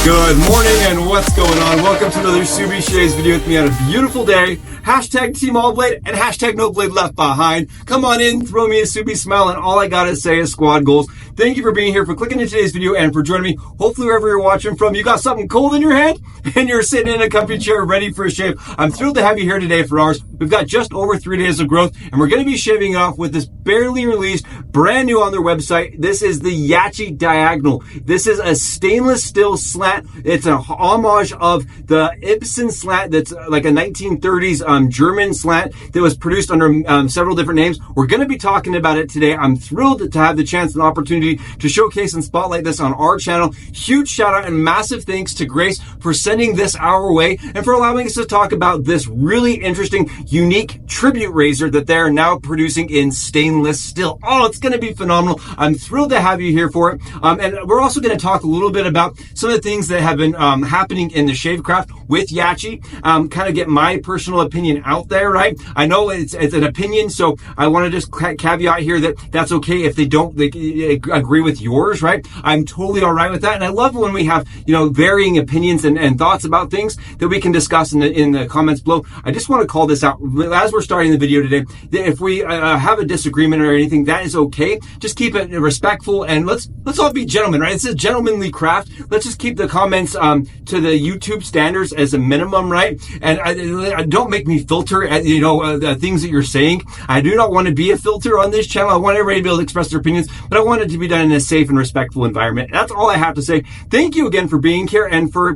Good morning and what's going on? Welcome to another Ibese video with me on a beautiful day. Hashtag Team All Blade and hashtag No Blade Left Behind. Come on in, throw me a Ibese smile, and all I gotta say is squad goals. Thank you for being here, for clicking in today's video, and for joining me. Hopefully wherever you're watching from, you got something cold in your hand and you're sitting in a comfy chair ready for a shave. I'm thrilled to have you here today for ours. We've got just over 3 days of growth, and we're gonna be shaving it off with this barely released, brand new on their website. This is the Yaqi Diagonal. This is a stainless steel slant. It's a homage of the Ibsen Slant that's like a 1930s German slant that was produced under several different names. We're going to be talking about it today. I'm thrilled to have the chance and opportunity to showcase and spotlight this on our channel. Huge shout out and massive thanks to Grace for sending this our way and for allowing us to talk about this really interesting, unique tribute razor that they're now producing in stainless steel. Oh, it's going to be phenomenal. I'm thrilled to have you here for it. And we're also going to talk a little bit about some of the things that have been happening in the shave craft with Yaqi. Kind of get my personal opinion out there, right? I know it's an opinion, so I want to just caveat here that that's okay if they don't agree with yours, right? I'm totally all right with that, and I love when we have varying opinions and thoughts about things that we can discuss in the comments below. I just want to call this out as we're starting the video today. That if we have a disagreement or anything, that is okay. Just keep it respectful, and let's all be gentlemen, right? It's a gentlemanly craft. Let's just keep the comments to the YouTube standards as a minimum, right? And don't make me filter the things that you're saying. I do not want to be a filter on this channel. I want everybody to be able to express their opinions, but I want it to be done in a safe and respectful environment. That's all I have to say. Thank you again for being here and for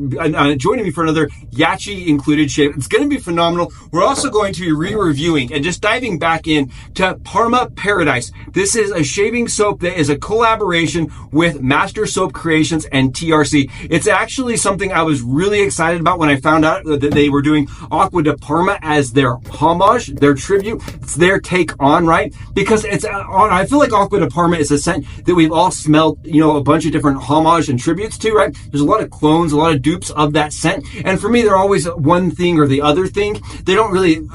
joining me for another Yaqi included shave. It's going to be phenomenal. We're also going to be re-reviewing and just diving back in to Parma Paradise. This is a shaving soap that is a collaboration with Master Soap Creations and TRC. It's actually something I was really excited about when I found out that they were doing Aqua de Parma as their homage, their tribute. It's their take on, right? Because I feel like Aqua de Parma is a scent that we've all smelled, a bunch of different homage and tributes to, right? There's a lot of clones, a lot of dupes of that scent. And for me, they're always one thing or the other thing. They don't really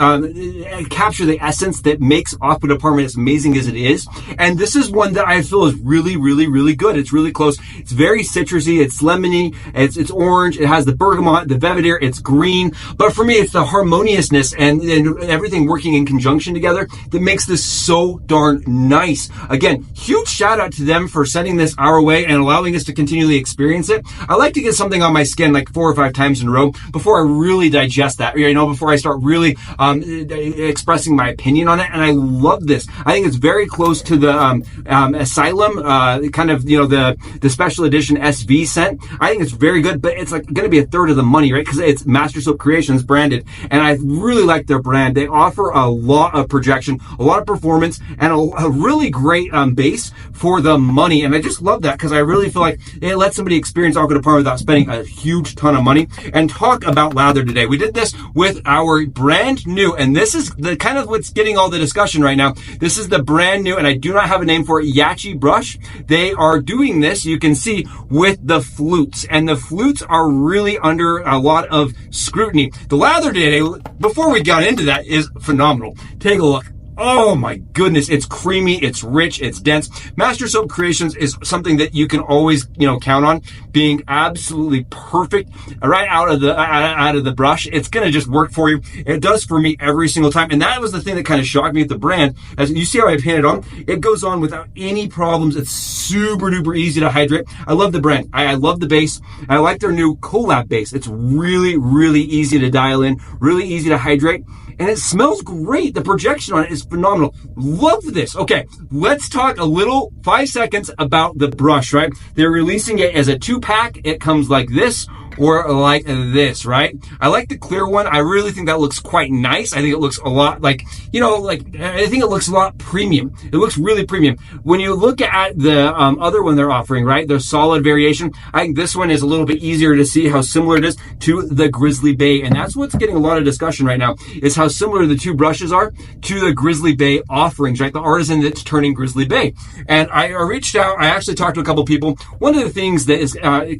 capture the essence that makes Aqua de Parma as amazing as it is. And this is one that I feel is really, really, really good. It's really close. It's very citrusy. It's lemony. It's orange. It has the bergamot, the velvet, it's green. But for me, it's the harmoniousness and everything working in conjunction together that makes this so darn nice. Again, huge shout out to them for sending this our way and allowing us to continually experience it. I like to get something on my skin like 4 or 5 times in a row before I really digest that, before I start really expressing my opinion on it. And I love this. I think it's very close to the Asylum, the special edition SV scent. I think it's very good, but it's like going to be a third of the money, right? Because it's Master Soap Creations branded, and I really like their brand. They offer a lot of projection, a lot of performance, and a really great base for the money. And I just love that because I really feel like it lets somebody experience Aqua de Parma without spending a huge ton of money. And talk about lather today. We did this with our brand new, and this is the kind of what's getting all the discussion right now. This is the brand new, and I do not have a name for it, Yaqi brush. They are doing this, you can see, with the flutes, and the flutes are really under a lot of scrutiny. The lather today, before we got into that, is phenomenal. Take a look. Oh my goodness, it's creamy, it's rich, it's dense. Master Soap Creations is something that you can always, count on being absolutely perfect right out of the brush. It's going to just work for you. It does for me every single time. And that was the thing that kind of shocked me with the brand. As you see how I painted on, it goes on without any problems. It's super duper easy to hydrate. I love the brand. I love the base. I like their new collab base. It's really, really easy to dial in, really easy to hydrate. And it smells great. The projection on it is phenomenal. Love this. Okay, let's talk a little 5 seconds about the brush, right? They're releasing it as a 2-pack. It comes like this or like this, right? I like the clear one. I really think that looks quite nice. I think it looks a lot like, I think it looks a lot premium. It looks really premium. When you look at the other one they're offering, right, their solid variation, I think this one is a little bit easier to see how similar it is to the Grizzly Bay. And that's what's getting a lot of discussion right now, is how similar the two brushes are to the Grizzly Bay offerings, right? The Artisan that's turning Grizzly Bay. And I reached out, I actually talked to a couple people. One of the things that is I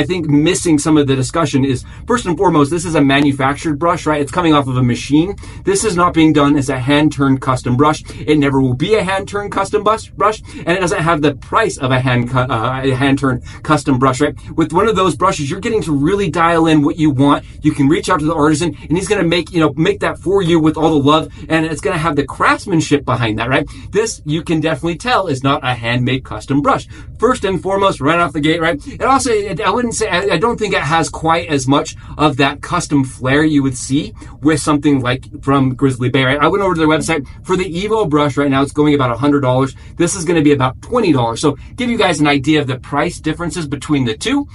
think missing some some of the discussion is, first and foremost, this is a manufactured brush, right? It's coming off of a machine. This is not being done as a hand-turned custom brush. It never will be a hand-turned custom brush, and it doesn't have the price of a hand-turned custom brush, right? With one of those brushes, you're getting to really dial in what you want. You can reach out to the artisan, and he's going to make that for you with all the love, and it's going to have the craftsmanship behind that, right? This, you can definitely tell, is not a handmade custom brush. First and foremost, right off the gate, right? It also, I don't think it has quite as much of that custom flair you would see with something like from Grizzly Bay, right? I went over to their website. For the Evo brush right now, it's going about $100. This is going to be about $20. So give you guys an idea of the price differences between the two.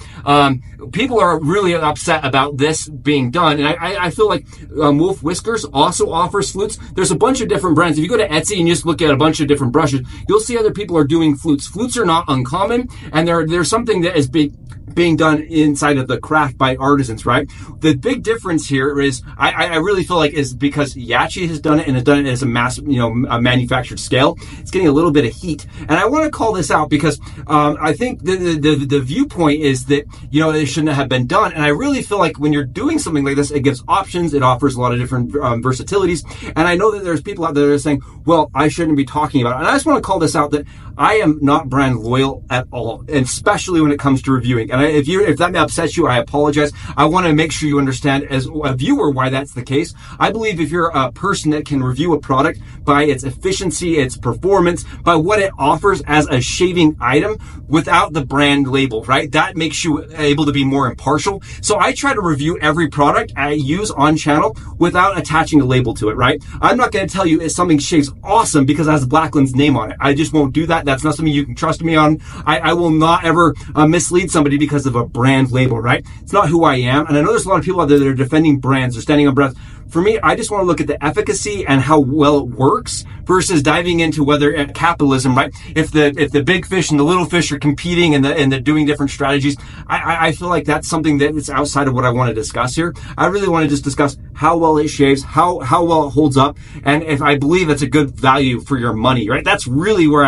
People are really upset about this being done, and I feel like Wolf Whiskers also offers flutes. There's a bunch of different brands. If you go to Etsy and you just look at a bunch of different brushes, you'll see other people are doing flutes. Flutes are not uncommon, and there's something that is being done inside of the craft by artisans, right? The big difference here is, I really feel like, is because Yaqi has done it and has done it as a mass, a manufactured scale. It's getting a little bit of heat, and I want to call this out because I think the viewpoint is that it shouldn't have been done, and I really feel like when you're doing something like this, it gives options. It offers a lot of different versatilities, and I know that there's people out there that are saying, well, I shouldn't be talking about it, and I just want to call this out that I am not brand loyal at all, and especially when it comes to reviewing. And if that upsets you, I apologize. I want to make sure you understand as a viewer why that's the case. I believe if you're a person that can review a product by its efficiency, its performance, by what it offers as a shaving item without the brand label, right? That makes you able to be more impartial. So I try to review every product I use on channel without attaching a label to it, right? I'm not going to tell you if something shaves awesome because it has Blackland's name on it. I just won't do that. That's not something you can trust me on. I will not ever mislead somebody because of a brand label, right? It's not who I am. And I know there's a lot of people out there that are defending brands or standing on brands. For me, I just want to look at the efficacy and how well it works versus diving into whether capitalism, right? If the big fish and the little fish are competing and they're doing different strategies, I feel like that's something that is outside of what I want to discuss here. I really want to just discuss how well it shaves, how well it holds up, and if I believe it's a good value for your money, right? That's really where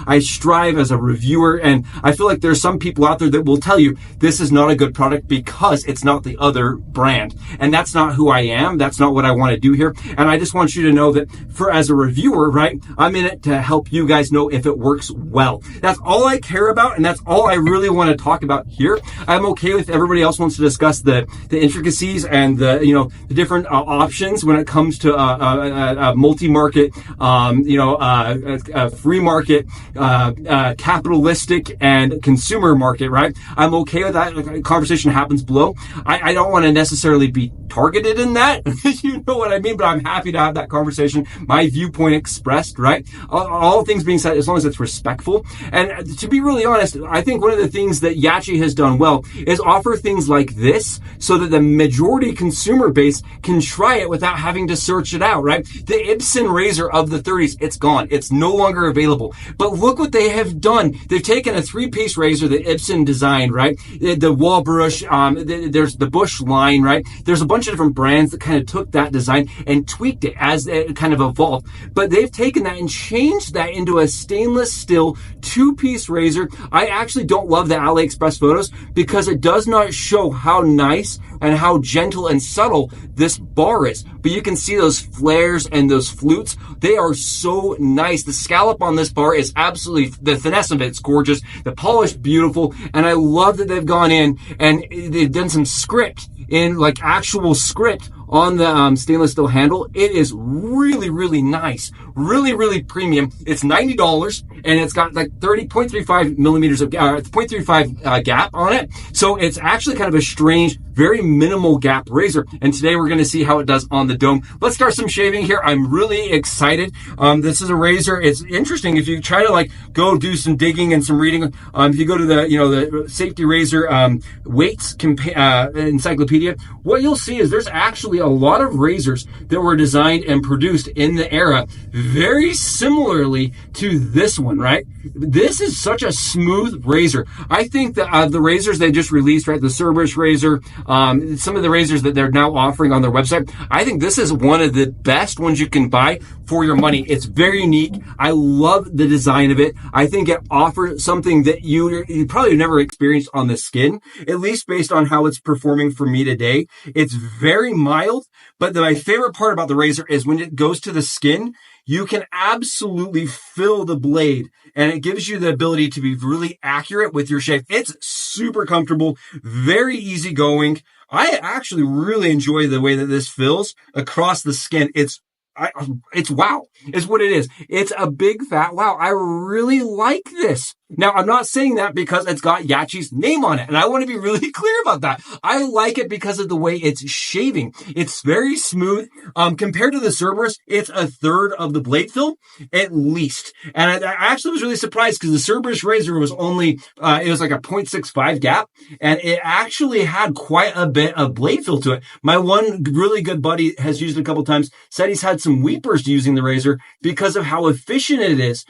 I strive as a reviewer, and I feel like there's some people out there that will tell you this is not a good product because it's not the other brand, and that's not who I am. That's not what I want to do here. And I just want you to know that as a reviewer, right, I'm in it to help you guys know if it works well. That's all I care about, and that's all I really want to talk about here. I'm okay with everybody else wants to discuss the intricacies and the different options when it comes to a multi-market, free market, capitalistic and consumer market, right? I'm okay with that. Conversation happens below. I don't want to necessarily be targeted in that. You know what I mean? But I'm happy to have that conversation, my viewpoint expressed, right? All things being said, as long as it's respectful. And to be really honest, I think one of the things that Yaqi has done well is offer things like this so that the majority consumer base can try it without having to search it out, right? The Ibsen razor of the 30s, it's gone. It's no longer available. But look what they have done. They've taken a 3-piece razor that Ibsen designed, right? The Walbrush, there's the Bush line, right? There's a bunch of different brands that kind of took that design and tweaked it as it kind of evolved. But they've taken that and changed that into a stainless steel 2-piece razor. I actually don't love the AliExpress photos because it does not show how nice and how gentle and subtle this bar is. But you can see those flares and those flutes. They are so nice. The scallop on this bar is absolutely, the finesse of it's gorgeous. The polish, beautiful. And I love that they've gone in and they've done some script in like actual script on the stainless steel handle. It is really, really nice. Really, really premium. It's $90 and it's got like 0.35 millimeters of 0.35 gap on it. So it's actually kind of a strange, very minimal gap razor. And today we're going to see how it does on the dome. Let's start some shaving here. I'm really excited. This is a razor. It's interesting. If you try to like go do some digging and some reading, if you go to the safety razor weights encyclopedia, what you'll see is there's actually a lot of razors that were designed and produced in the era very similarly to this one, right? This is such a smooth razor. I think that the razors they just released, right, the Cerberus razor, some of the razors that they're now offering on their website. I think this is one of the best ones you can buy for your money. It's very unique. I love the design of it. I think it offers something that you probably never experienced on the skin, at least based on how it's performing for me today. It's very mild, but my favorite part about the razor is when it goes to the skin, you can absolutely feel the blade, and it gives you the ability to be really accurate with your shave. It's super comfortable, very easygoing. I actually really enjoy the way that this feels across the skin. It's wow, is what it is. It's a big fat wow. I really like this. Now, I'm not saying that because it's got Yaqi's name on it, and I want to be really clear about that. I like it because of the way it's shaving. It's very smooth. Compared to the Cerberus, it's a third of the blade fill, at least. And I actually was really surprised because the Cerberus razor was only, it was like a 0.65 gap, and it actually had quite a bit of blade fill to it. My one really good buddy has used it a couple times, said he's had some weepers using the razor because of how efficient it is.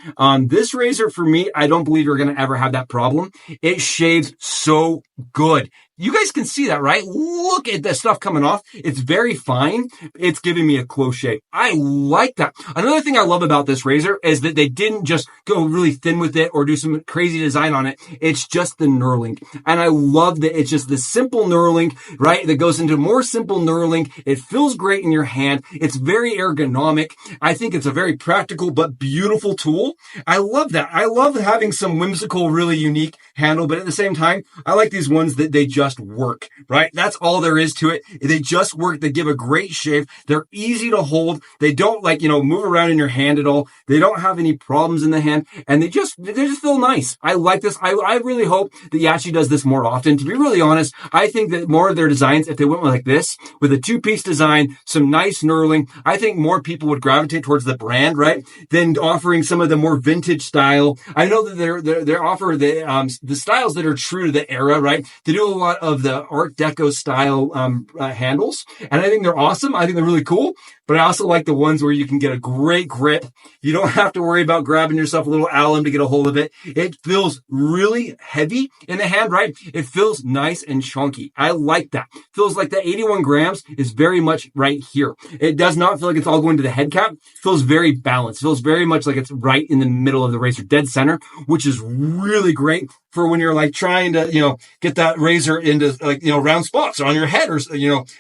This razor, for me, I don't believe you're going to ever have that problem. It shaves so good. You guys can see that, right? Look at the stuff coming off. It's very fine. It's giving me a close shave. I like that. Another thing I love about this razor is that they didn't just go really thin with it or do some crazy design on it. It's just the knurling. And I love that it's just the simple knurling, right? That goes into more simple knurling. It feels great in your hand. It's very ergonomic. I think it's a very practical but beautiful tool. I love that. I love having some whimsical, really unique handle, but at the same time, I like these ones that they just work, right? That's all there is to it. They just work. They give a great shave. They're easy to hold. They don't move around in your hand at all. They don't have any problems in the hand, and they just feel nice. I like this. I really hope that Yaqi does this more often. To be really honest, I think that more of their designs, if they went like this, with a two-piece design, some nice knurling, I think more people would gravitate towards the brand, right? Than offering some of the more vintage style. I know that they offer the styles that are true to the era, right? They do a lot of the Art Deco style handles, and I think they're awesome. I think they're really cool, but I also like the ones where you can get a great grip. You don't have to worry about grabbing yourself a little alum to get a hold of it. It feels really heavy in the hand, right? It feels nice and chunky. I like that. Feels like the 81 grams is very much right here. It does not feel like it's all going to the head cap. It feels very balanced. It feels very much like it's right in the middle of the razor, dead center, which is really great for when you're like trying to, get that razor into round spots on your head or,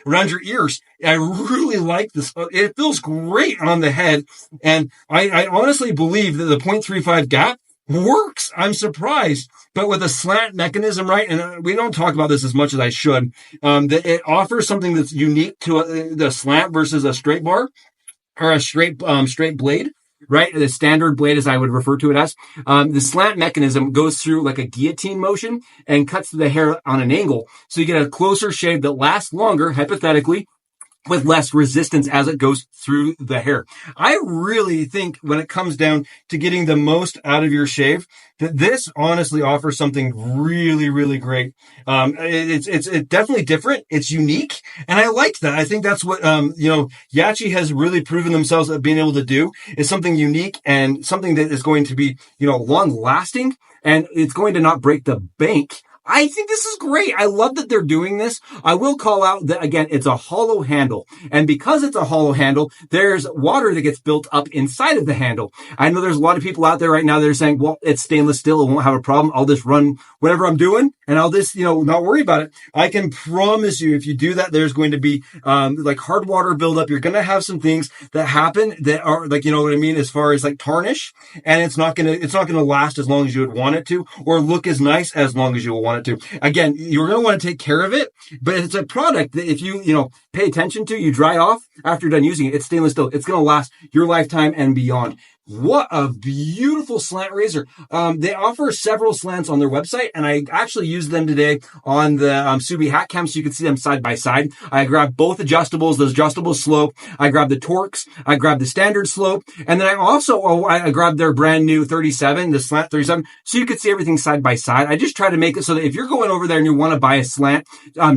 around your ears. I really like this. It feels great on the head. And I honestly believe that the 0.35 gap works. I'm surprised. But with a slant mechanism, right? And we don't talk about this as much as I should. That it offers something that's unique to the slant versus a straight bar or a straight blade. Right? The standard blade, as I would refer to it as. The slant mechanism goes through like a guillotine motion and cuts the hair on an angle. So you get a closer shave that lasts longer, hypothetically, with less resistance as it goes through the hair. I really think when it comes down to getting the most out of your shave, that this honestly offers something really, really great. It's definitely different. It's unique. And I like that. I think that's what, Yaqi has really proven themselves at being able to do is something unique and something that is going to be, long lasting, and it's going to not break the bank. I think this is great. I love that they're doing this. I will call out that, again, it's a hollow handle. And because it's a hollow handle, there's water that gets built up inside of the handle. I know there's a lot of people out there right now that are saying, well, it's stainless steel. It won't have a problem. I'll just run whatever I'm doing and I'll just, not worry about it. I can promise you, if you do that, there's going to be, like hard water buildup. You're going to have some things that happen that are like, what I mean, as far as like tarnish, and it's not going to last as long as you would want it to, or look as nice as long as you will want it to. Again, you're going to want to take care of it, but it's a product that if you, pay attention to, you dry off after you're done using it. It's stainless steel. It's going to last your lifetime and beyond. What a beautiful slant razor. They offer several slants on their website, and I actually used them today on the Subi hat cam so you can see them side by side. I grabbed both adjustables, those adjustable slope. I grabbed the Torx. I grabbed the standard slope. And then I grabbed their brand new 37, the slant 37, so you could see everything side by side. I just try to make it so that if you're going over there and you want to buy a slant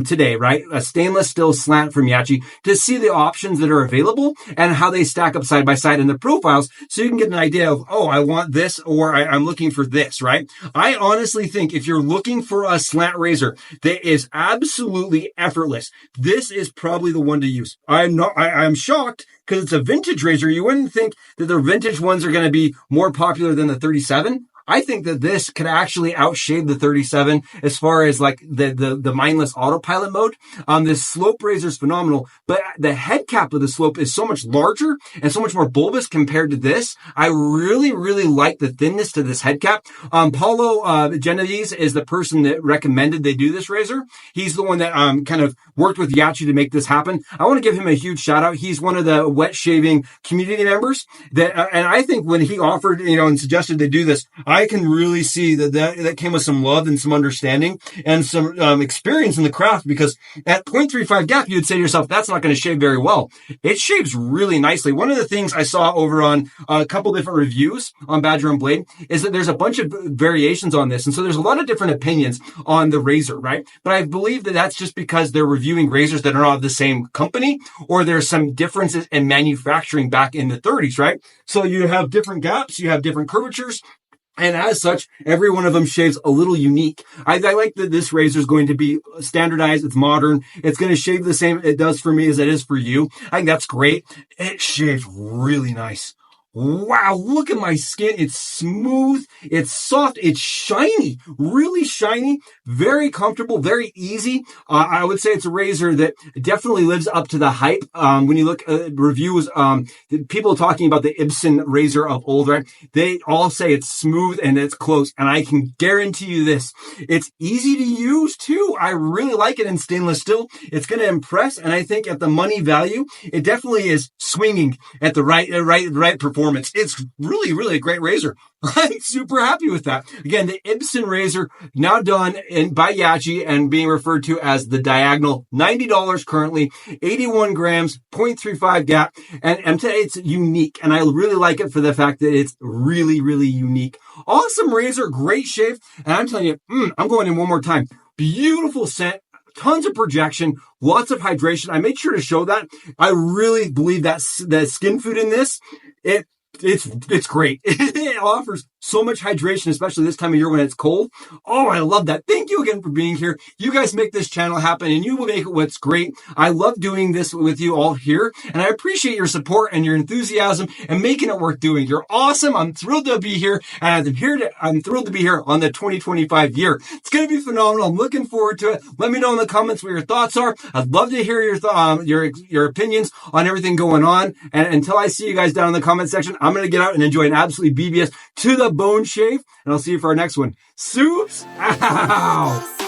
today, right, a stainless steel slant from from Yaqi to see the options that are available and how they stack up side by side in the profiles, so you can get an idea of, oh, I want this, or I'm looking for this, right? I honestly think if you're looking for a slant razor that is absolutely effortless, this is probably the one to use. I'm shocked because it's a vintage razor. You wouldn't think that the vintage ones are going to be more popular than the 37. I think that this could actually outshave the 37 as far as like the mindless autopilot mode. This slope razor is phenomenal, but the head cap of the slope is so much larger and so much more bulbous compared to this. I really, really like the thinness to this head cap. Paulo Genovese is the person that recommended they do this razor. He's the one that kind of worked with Yaqi to make this happen. I want to give him a huge shout out. He's one of the wet shaving community members that, and I think when he offered, and suggested they do this, I can really see that came with some love and some understanding and some experience in the craft, because at 0.35 gap, you'd say to yourself, that's not going to shave very well. It shaves really nicely. One of the things I saw over on a couple different reviews on Badger and Blade is that there's a bunch of variations on this. And so there's a lot of different opinions on the razor, right? But I believe that that's just because they're reviewing razors that are not of the same company, or there's some differences in manufacturing back in the 30s, right? So you have different gaps, you have different curvatures, and as such, every one of them shaves a little unique. I like that this razor is going to be standardized. It's modern. It's going to shave the same it does for me as it is for you. I think that's great. It shaves really nice. Wow, look at my skin. It's smooth. It's soft. It's shiny, really shiny, very comfortable, very easy. I would say it's a razor that definitely lives up to the hype. When you look at reviews, people talking about the Ibsen razor of old, right? They all say it's smooth and it's close. And I can guarantee you this, it's easy to use too. I really like it in stainless steel. It's going to impress. And I think at the money value, it definitely is swinging at the right performance. It's really, really a great razor. I'm super happy with that. Again, the Ibsen razor now done by Yaqi and being referred to as the Diagonal. $90 currently, 81 grams, 0.35 gap. And it's unique. And I really like it for the fact that it's really, really unique. Awesome razor, great shave. And I'm telling you, I'm going in one more time. Beautiful scent. Tons of projection, lots of hydration. I made sure to show that. I really believe that the skin food in this, it's great. It offers so much hydration, especially this time of year when it's cold. Oh, I love that. Thank you again for being here. You guys make this channel happen and you will make it what's great. I love doing this with you all here, and I appreciate your support and your enthusiasm and making it worth doing. You're awesome. I'm thrilled to be here, and I'm thrilled to be here on the 2025 year. It's going to be phenomenal. I'm looking forward to it. Let me know in the comments what your thoughts are. I'd love to hear your opinions on everything going on. And until I see you guys down in the comment section, I'm going to get out and enjoy an absolutely BBS to the bone shave, and I'll see you for our next one. Soups out!